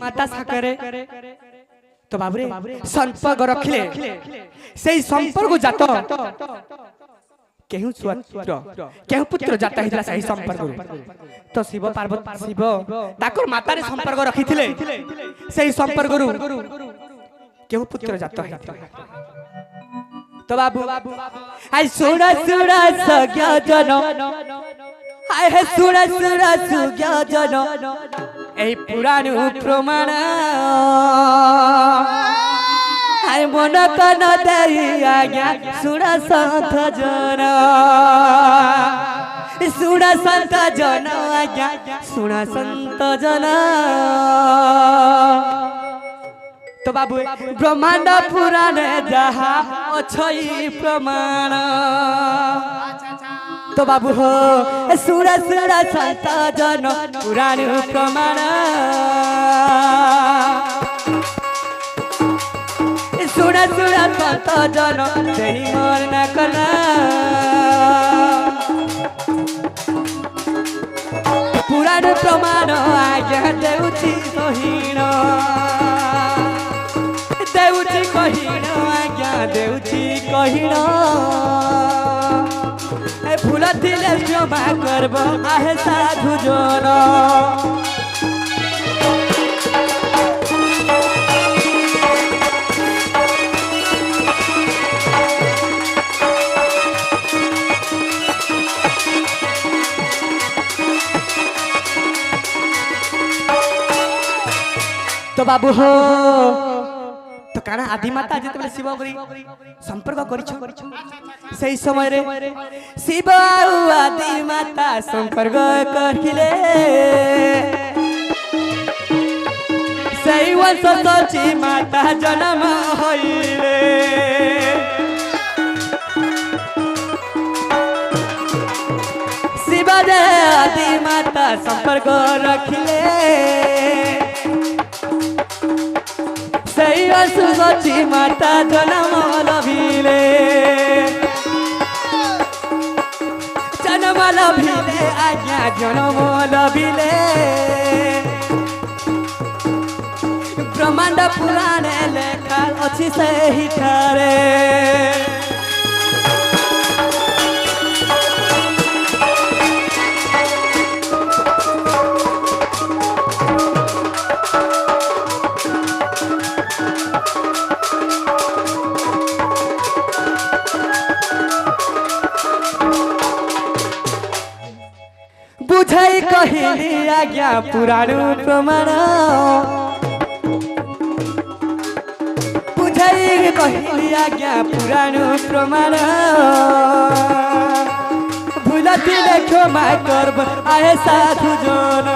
गोमाता साकरे तो बाबरे संपर्क रखिले सेई संपर्क जात केहू पुत्र केहू पुत्र जाता हिला सही संपर्क तो शिव पार्वती शिव ताकर माता रे संपर्क रखिथिले सेई संपर्क केहू पुत्र जात हिला तो बाबू आई सुड़ा सुड़ा सज्ञा जन आय हे सुड़ा सुड़ा सुज्ञा जन ए पुराण प्रमाण आय मन कन देई आज्ञा सुड़ा संत जन सुड़ा संत जन आज्ञा सुड़ा संत जन तो बाबू ब्रह्मांड पुराण जहा अछई प्रमाण तो बाबू हो सुरा सुरा संत जन पुराण प्रमाण सुरा सुरा संत जन देहि मोर न कला पुराण प्रमाण आज्ञा देउछि कहिण देउछि कहिण आज्ञा देउछि कहिण ए फूल दिले जमा करब आहे साधु जन तो बाबू हो तो काना आदि माता जेतबे शिव गरी संपर्क करिछ सही समय रे शिव आदि माता संपर्क करखिले सही वंश सची माता जन्म होइले शिव आदि माता संपर्क रखिले सही असुची माता जन्म लभिले आज्ञा जन्म लभिले ब्रह्मांड पुराण लेखा अच्छी सही ठारे बुझाई कहिली आज्ञा पुराण प्रमाण बुझाई कहिली आज्ञा पुराण प्रमाण भूलती क्षमा करब आहे साधु जन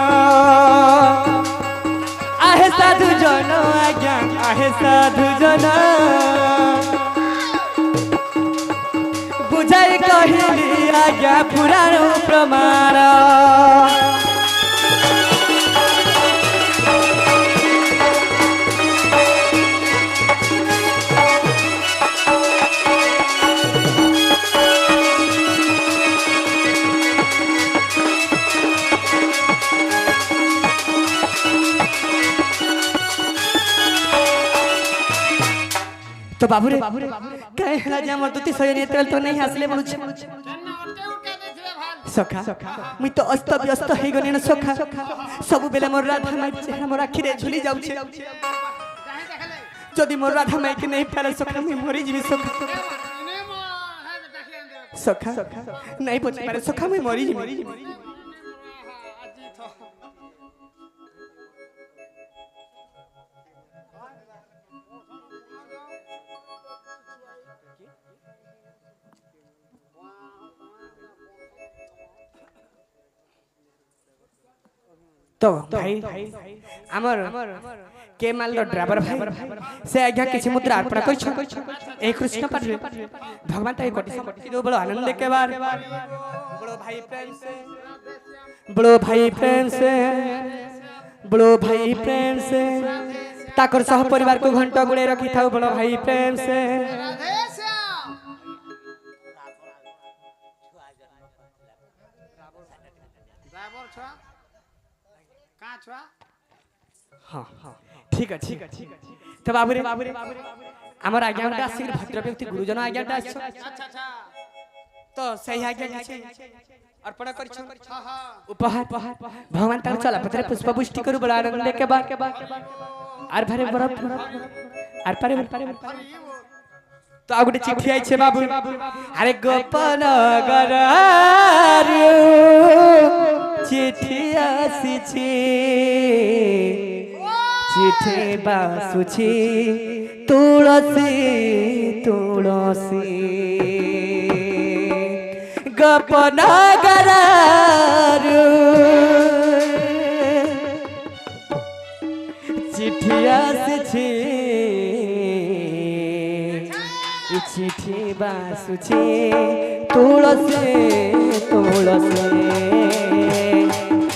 आज्ञा आहे साधु जन बुझाई कहिली आज्ञा पुराण प्रमाण तो बाबू रे कहे हला जे हमर दुती सय नेतल तो नहीं हसले बोलु सखा मुई तो अस्त व्यस्त हे गने न सखा सब बेले मोर राधा माई चेहरा मोर आखिरे झुली जाउ छे जदी मोर राधा माई के नहीं पाले सखा मुई मरि जिवि सखा नहीं पछ पारे सखा मुई मरि जिवि तो भाई हमर के माल ड्राइवर भाई से आज्ञा किछि मुद्रा अर्पण करिछ ए कृष्ण पाठ भगवान ताई कोटि संपत्ति दो बड़ो आनंद के बार बड़ो भाई प्रेम से बड़ो भाई प्रेम से बड़ो भाई प्रेम से ताकर सह परिवार को घंटा गुड़े रखी था बड़ो भाई प्रेम से हाँ ठीक আছে তো বাবুরে আমার আজ্ঞাটা আসছে ভদ্র ব্যক্তি গুরুজন আজ্ঞাটা আসছে তো সেই আজ্ঞা কিছু अर्पण करछ उपहार भगवान तार चला पथरे पुष्प पुष्टि करू बड़ा आनंद के बा आर भरे बरफ आर पारे तो आ गुटे चिट्ठी आइ छे बाबू अरे गोपन गरार चिट्ठी आसी छी चिट्ठी बासुछि तुलसी तुलसी गोपन गरार चिट्ठी आसी चिट्ठी बासुछि तुलसी तुलसी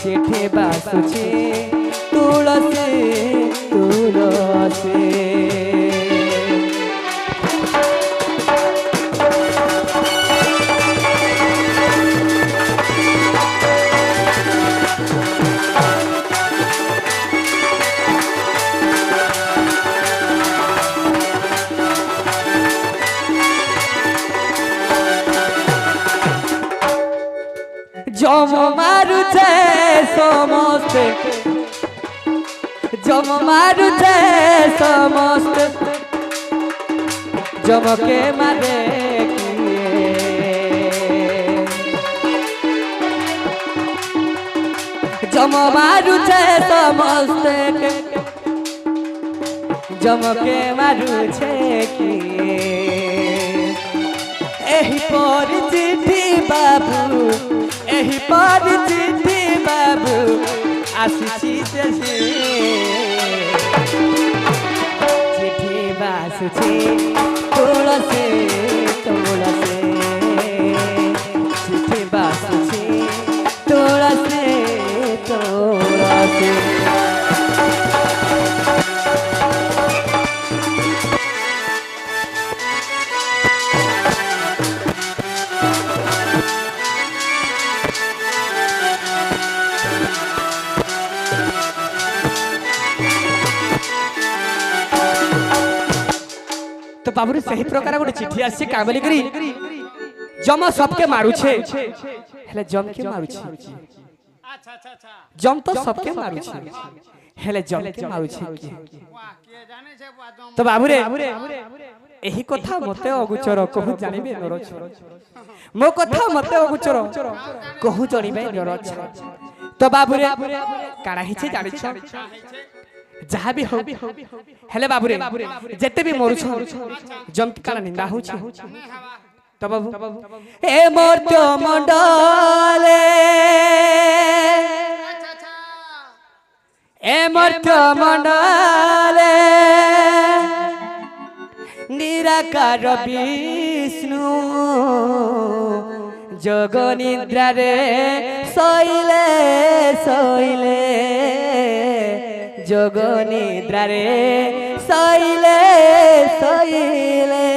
चिट्ठी बासुछि तुलसी तुलसी जम मारुछे समस्ते जम मारुछे समस्ते जमके मारे जम मारुछे समस्ते जमके मारुछे एही पर चिट्ठी बाबू एही पर चिट्ठी बाबू आसी चिट्ठी बासुछि तुलसी तुलसी चिट्ठी बासुछि तुलसी तुलसी तो बाबू सही प्रकार गोटे चिट्ठी आसी का बोली करी जम सबके मारुछे हेले जम के मारुछे अच्छा अच्छा अच्छा जम तो सबके मारुछे हेले जम के मारुछे वाह के जाने छे तो बाबू रे एही कथा मते अगुचर कहू जानिबे नरछ मो कथा मते अगुचर कहू जानिबे नरछ तो बाबू रे काड़ा हिचे जानि छ जहाँ भी हो हेले बाबूरे जेते भी मरुछ जम काला निंदा हो तो बाबू ए मर्त्य मंडले ए मर्त्य मंडले निराकार विष्णु जोग निद्रा रे शैले शैले जोग निद्रा रे शैले शैले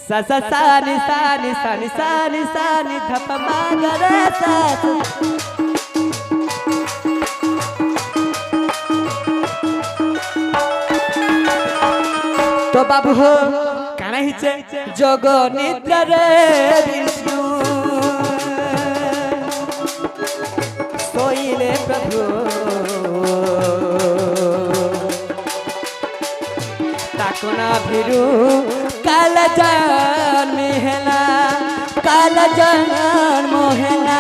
सा सा सा नि सा नि सा नि सा नि सा नि धप मा ग रे सा तो बाबू हो काना हिचे जोग निद्रा रे विष्णु सोइले प्रभु ताकोना भिरु काला जान मेहला काला जान मोहला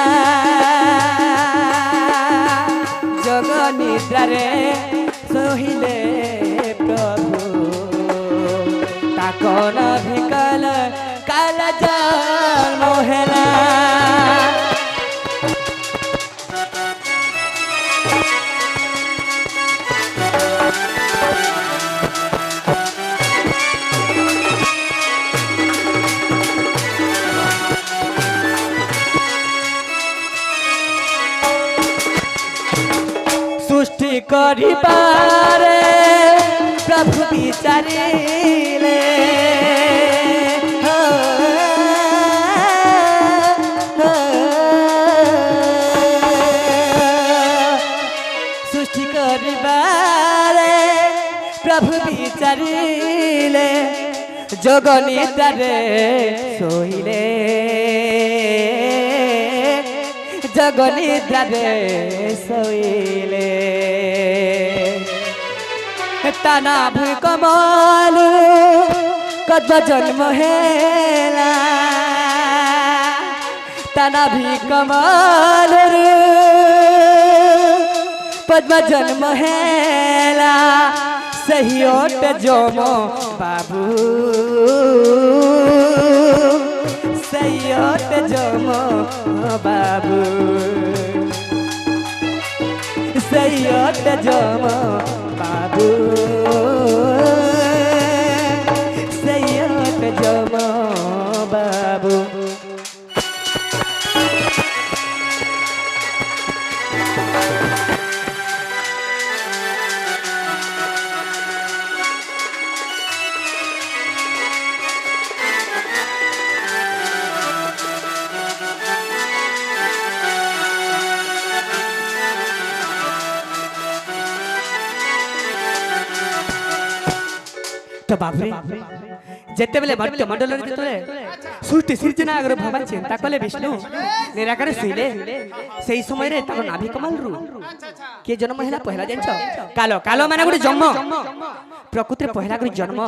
जोग निद्रा रे सोइले प्रभु ताकोना भिकल काला जान मोहला सृष्टि करिबारे प्रभु विचारिले करबारे प्रभु विचारिले जगनिद्रारे सोइले जगनिद्रारे सोइले ताना भुई कमल कद जन्म हेला ताना भी कमल पद्म जन्म हेला सही ओट जोमो बाबू सही ओट जोमो बाबू सही ओट जोमो बाबू सही ओट जोमो बाबू तो बाबरे जेते बेले मर्त्य मंडल रे जेते सृष्टि सृजना अगर भगवान चिंता कले विष्णु निराकार सुइले सेही समय रे ताको नाभि कमल रु के जन्म हैला पहिला जानछ कालो कालो माने गुडी जन्म प्रकृति रे पहिला गुडी जन्म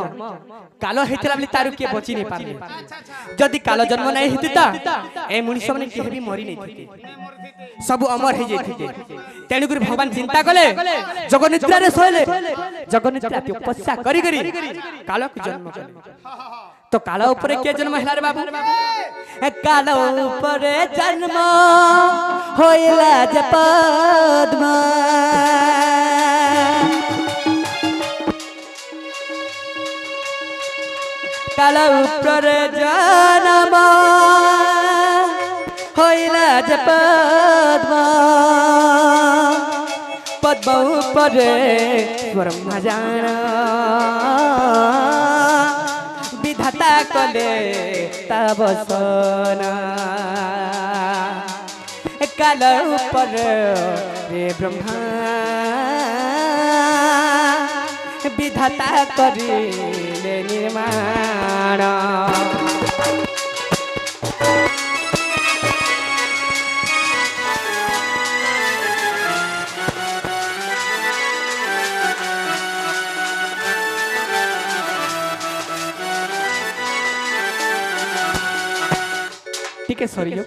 कालो हेतला बली तारु के बची नै पारले जदी कालो जन्म नै हितिता ए मनुष्य माने केहे भी मरि नै थिते सब अमर हे जैथिते तेनु गुरी भगवान चिंता कले जगनिद्रा रे सोइले जगनिद्रा तपस्या करी करी कालो के जन्म कले तो कालो ऊपर के जन्म हैला रे बाबू कालो ऊपर जन्म होइला जे पद्मा कालो ऊपर जन्म होइला जे पद्मा पद्म ऊपर ब्रह्मा जाना विधाता कले तबसना काल ऊपर रे ब्रह्मा विधाता करिले निर्माण ठीक है सॉरी लो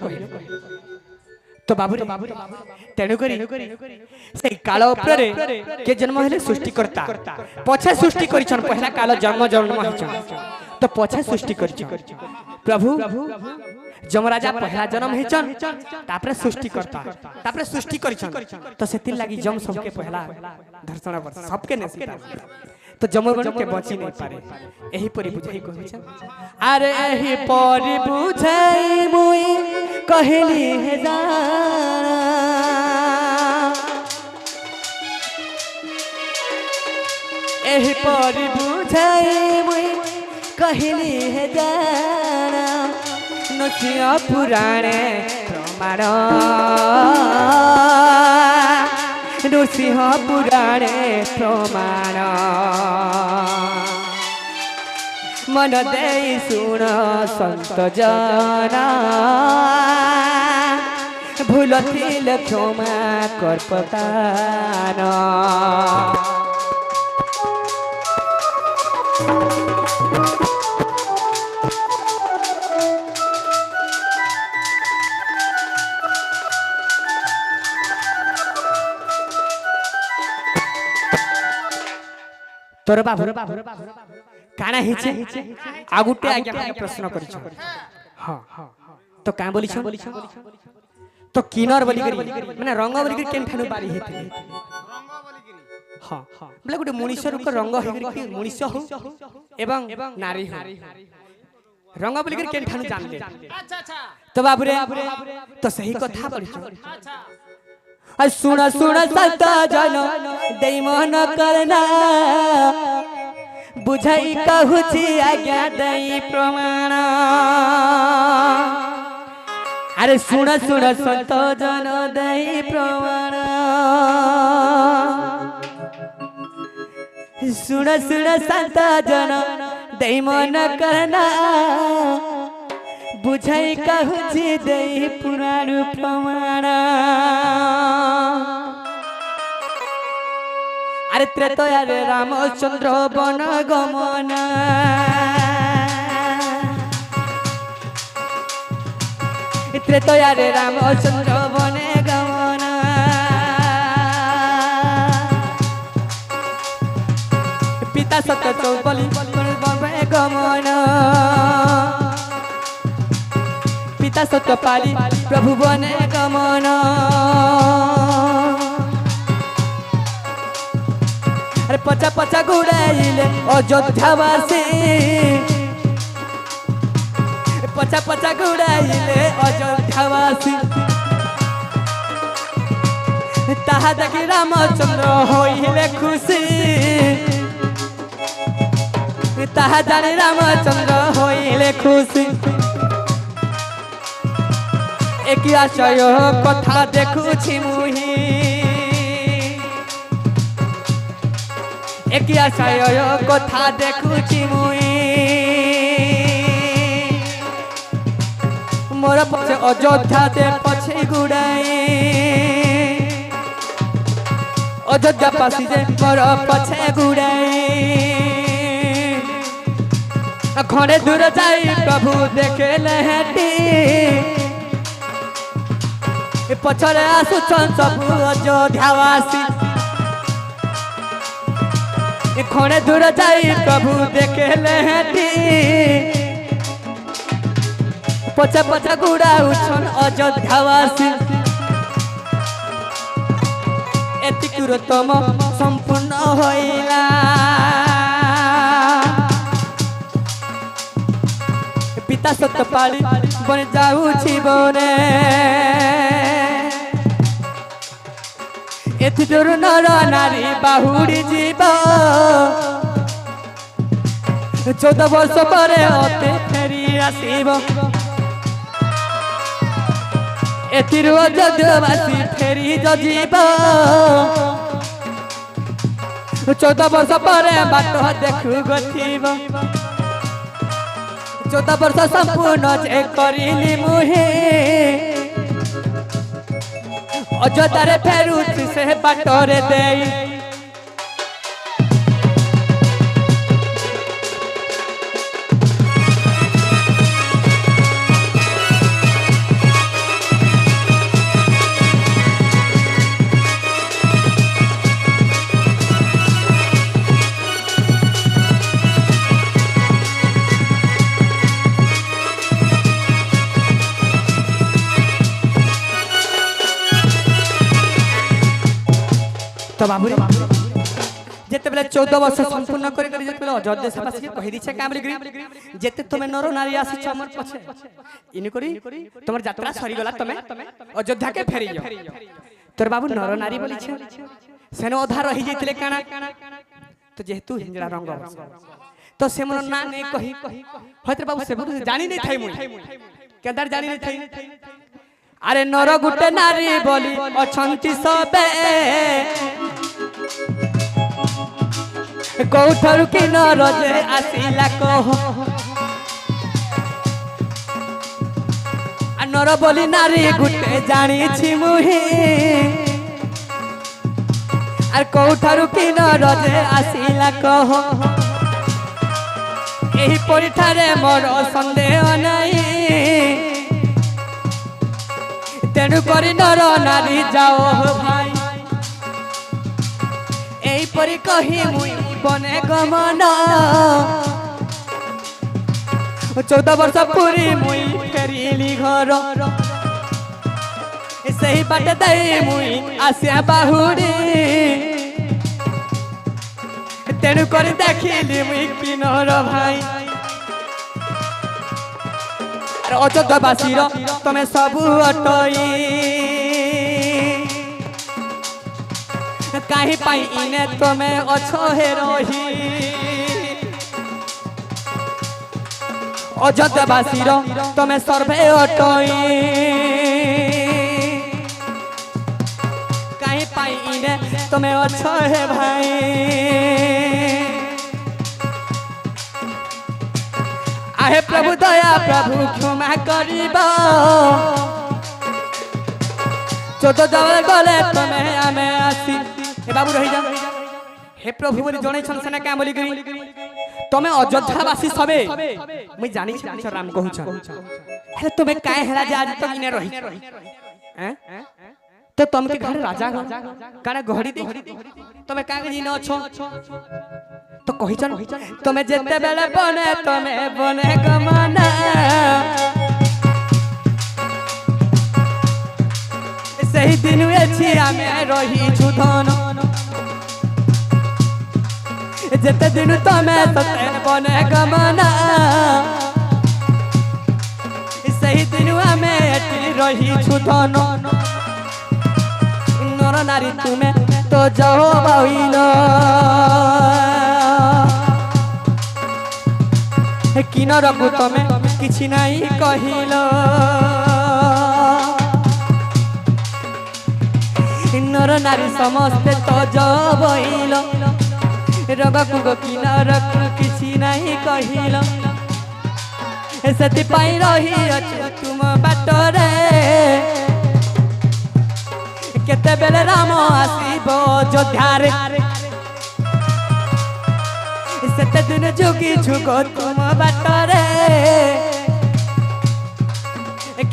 तो बाबू तेणु करी से काल ऊपर के जन्म हेले सृष्टि करता पछे सृष्टि करिछन पहला काल जन्म जन्म हिचन तो पछे सृष्टि करिछन प्रभु जमराजा पहला जन्म हिचन तापरे सृष्टि करता तापरे सृष्टि करिछन तो सेति लागि जम सबके पहला दर्शन पर सबके नसीब तो जमगण के बची नहीं पारे एही परि बुझाई कहै अरे एही परि बुझाई मुई कहली हे जाना एही परि बुझाई मुई कहली हे जाना नसिया पुराणे प्रमाण नृसिंह पुराणे प्रमाण मन दे सुन संत जना भूल थिल क्षमा कर्पतान तोर बाबू काना हिचे आगुटे आज्ञा प्रश्न करिछ हां तो का बोलिछ तो किनर बोली करी माने रंग बोली करी केन ठानु बारी हेते रंग बोली करी हां बोले गुटे मनुष्य को रंग हे करी मनुष्य हो एवं नारी हो रंग बोली करी केन ठानु जान ले अच्छा अच्छा तो बाबू रे तो सही कथा बोलिछ अच्छा सुन सुन संत जन दे मन करना बुझाई कहूची आज्ञा दई प्रमाण अरे सुन सुन संत जन दई प्रमाण सुन सुन संत जन दे मन करना बुझाई कहूँ दे पुराण प्रमाण अरे त्रेतया रे रामचंद्र वन गमन त्रेतया रे रामचंद्र वन गमन पिता सत्य चौबली गमन पिता सत्य पाली प्रभु बने गमन अरे पचा पचा गुड़ाइले अयोध्यावासी पचा पचा गुड़ाइले अयोध्यावासी ताहा देखी रामचंद्र होइले खुशी ताहा जानी रामचंद्र होइले खुशी एक आशय कथा देखुछि मुही एक आशय कथा देखुछि मुही मोर पछे अयोध्या दे पछे गुड़ाई अयोध्या पासी जे मोर पछे गुड़ाई घरे दूर जाई प्रभु देखेले हेटी पछरे आसुछन सब अयोध्यावासी घरे दूर जाई प्रभु देखेले हेटी पचा पचा गुड़ा उछन अयोध्यावासी एतिकुर तम संपूर्ण होइला पिता सत्य पाली बन जाऊछि बने एति दूर नर नारी बाहुड़ी जीव 14 वर्ष परे अते फेरी आसीब एतिरु अयोध्यावासी फेरी जीव 14 वर्ष परे बाट देखु गथिब 14 वर्ष संपूर्ण जे करिली मुहे अयोध्या फेरुछि से बाटरे देई तो बाबू जेते बेले 14 वर्ष संपूर्ण करी करी जेते बेले अयोध्या से पासी कहि दिछे कामरी गिरी जेते तुमे नर नारी आसी छमर पछे इनि करी तमर यात्रा सरी गला तमे अयोध्या के फेरी जाओ तोर बाबू नर नारी बोली छे सेनो आधा रही जेतले काना तो जेतु हिंजड़ा रंग तो से मन ना नै कहि होतर बाबू से जानी नै थाई मुई केदार जानी नै थाई अरे नर गुटे नारी बोली अछंती सबे कौठरु कि नर जे आसिला कह आ नर बोली नारी गुटे जानी छि मुही आर कौठरु कि नर जे आसिला कह एही परिठारे मोर संदेह नहीं तेणु करी नर नारी जाओ भाई एई परी कही मुई बने गमन 14 वर्ष पूरी मुई फेरिली घर सही बाट दई मुई आसिया बाहुड़ी तेणु करी देखिली मुई किनर भाई अयोध्यावासी तमे सबू अटई कहीं पाई इने तमे अच्छो हे रही अयोध्यावासी तमे सर्वे अटई कहीं पाई इने तमे अच्छो हे भाई आहे प्रभु दया प्रभु क्षमा करिबो चोद जब गले तमे आमे आसी ए बाबू रही जा हे प्रभु बोली जणे छन सेना का बोली करी तमे अयोध्यावासी सबे मैं जानी छ राम कहू छ हे तमे काहे हेला जे आज तक इने रही हैं तो तुम के घर राजा काना घड़ी दे तमे काहे जी न छो तो कहि छन तमे जेते बेले बने तमे बने गमना सही दिन एछि आमे रही छुधन जेते दिन तमे सते बने गमना सही दिन आमे एठी रही छुधन नर नारी तुमे तो जाओ बाइलो किनर को तमे किछि नाही कहिलो नर नारी समस्त तो जाओ बाइलो रग को किनर को किछि नाही कहिलो सती पाई रही अछि तुम बाटरे केते बेले राम आसीबो अयोध्यारे सेते दिन जोगी झुगो तुम बाटरे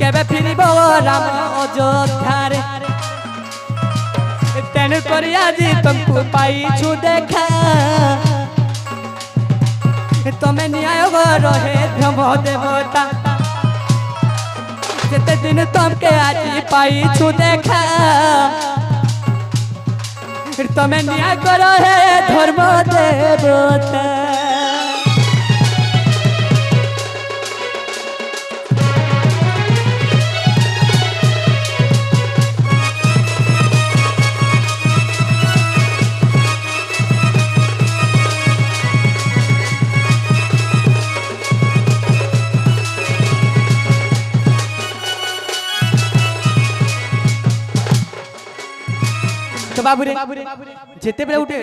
केबे फिरिबो राम अयोध्यारे तेनु करी आज तुमको पाई छु देखा तमे न्याय रहे धम देवता जेते दिन तुमके आज पाई छु देखा तमे न्याय करो हे धर्म देवता तो बाबू रे जेते बेले उठे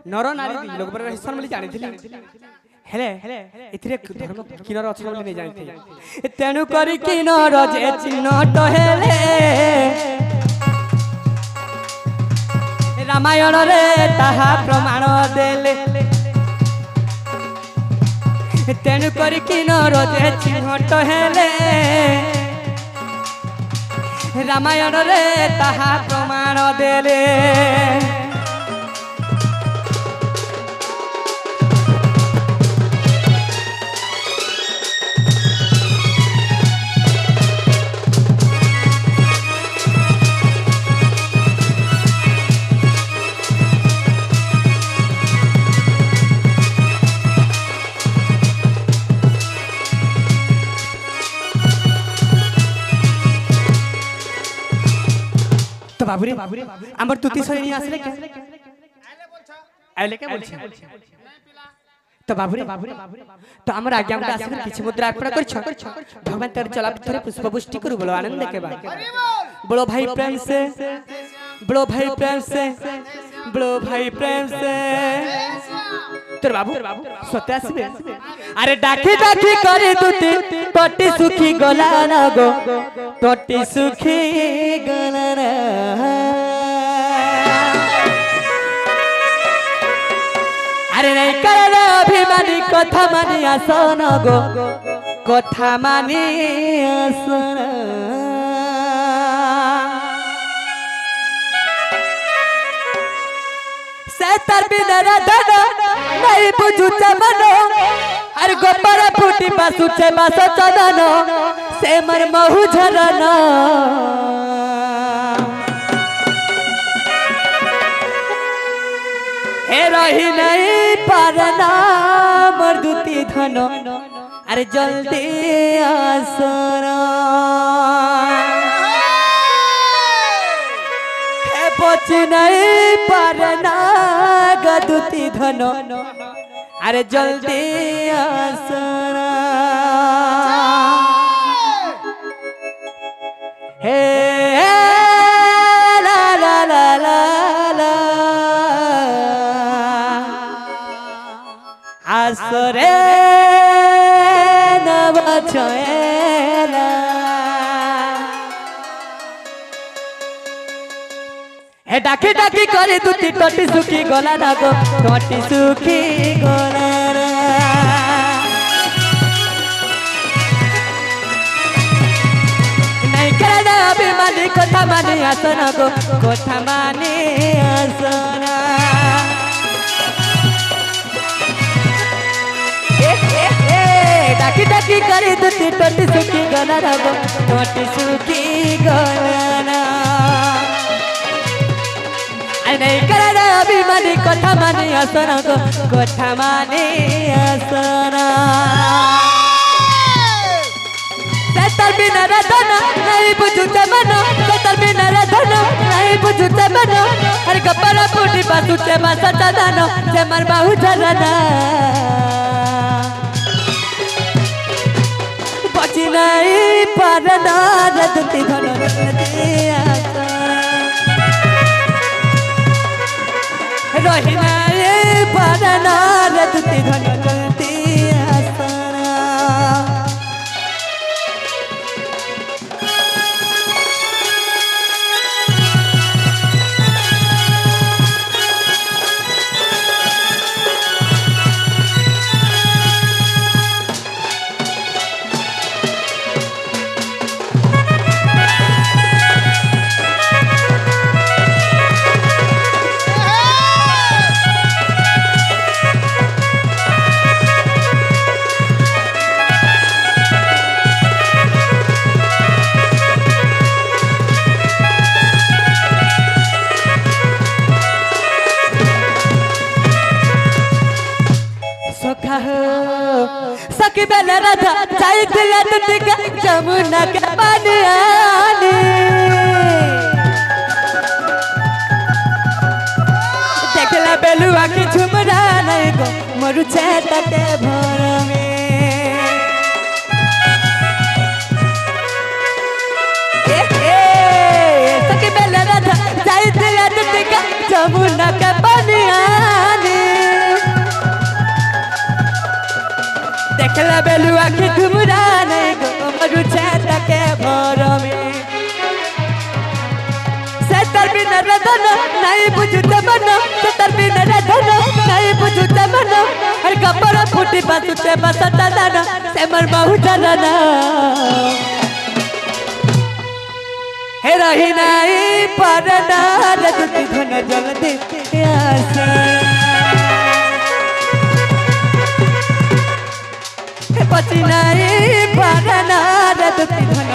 नर नारी लोग पर हिस्सा मिली जानि थिली हेले इथिरे धर्म किनर अछि बोली नै जानि थिली तेनु करी किनर जे चिन्हट हेले रामायण रे ताहा प्रमाण देले तेनु करी किनर जे चिन्हट हेले रामायण रे ताहा प्रमाण देले बाबूरे हमर तुति सही नहीं आसले के आइले के बोल तो बाबूरे तो हमर आज्ञा में आसले किछ मुद्रा अर्पण कर छ भगवान तेरे चला थोड़े पुष्प पुष्टि करू बोलो आनंद के बाद बोलो भाई प्रेम से बोलो भाई प्रेम से बोलो भाई प्रेम से तेरे बाबू सत्य आसबे अरे डाकी डाकी करे तुति टटी सुखी गला ना गो टटी सुखी गला ना अरे नहीं करे अभिमानी कथा मानी आसन गो कथा मानी आसन सेतर बिदरा दादा नहीं बुझुचे मनो अरे गोबर फूटी पासुचे बासो चदन से मर महु झरना हे रही नहीं पारना मर्दुती धनो अरे जल्दी आसना हे पची नहीं पारना गदुती धनो अरे जल्दी आसना हे ला ला ला ला ला आसरे बचेला हे डाकी डाकी करे दुती टटी सुखी गला ना गो टटी सुखी गला रे नहीं करे अभिमानी कथा मानी आसन गो कथा मानी आसना डाकी डाकी करे दुती टटी सुखी गला ना गो टटी सुखी गला नहीं करे अभिमानी कथा मानी आसना गो कथा मानी आसना सेतर बिना रधन नहीं बुझुते मनो सेतर बिना रधन नहीं बुझुते मनो हर कपड़ा फूटी बासुते बासता दानो से मर बाहु जलना बची नहीं पारना रदती धन दिया रहिना ये पारना रदती धन आसना सखी बेला राधा चाय दिला तुटिका जमुना के पानी आनी देखला बेलुआ की झुमरा नहीं गो मरु चेता के भर में सखी बेला राधा चाय दिला तुटिका जमुना के पानी आनी देखला बेलुआ की घुमरा नहीं गो मरु चेता के भर में सेतर बिना रधन नहीं बुझुते मनो सेतर बिना रधन नहीं बुझुते मनो हर कपड़ा फूटी बासुते बसता दाना से मर बाहु जलना हे रही नहीं पारना रदती धन जलती आसा बची नहीं पारना रदती धन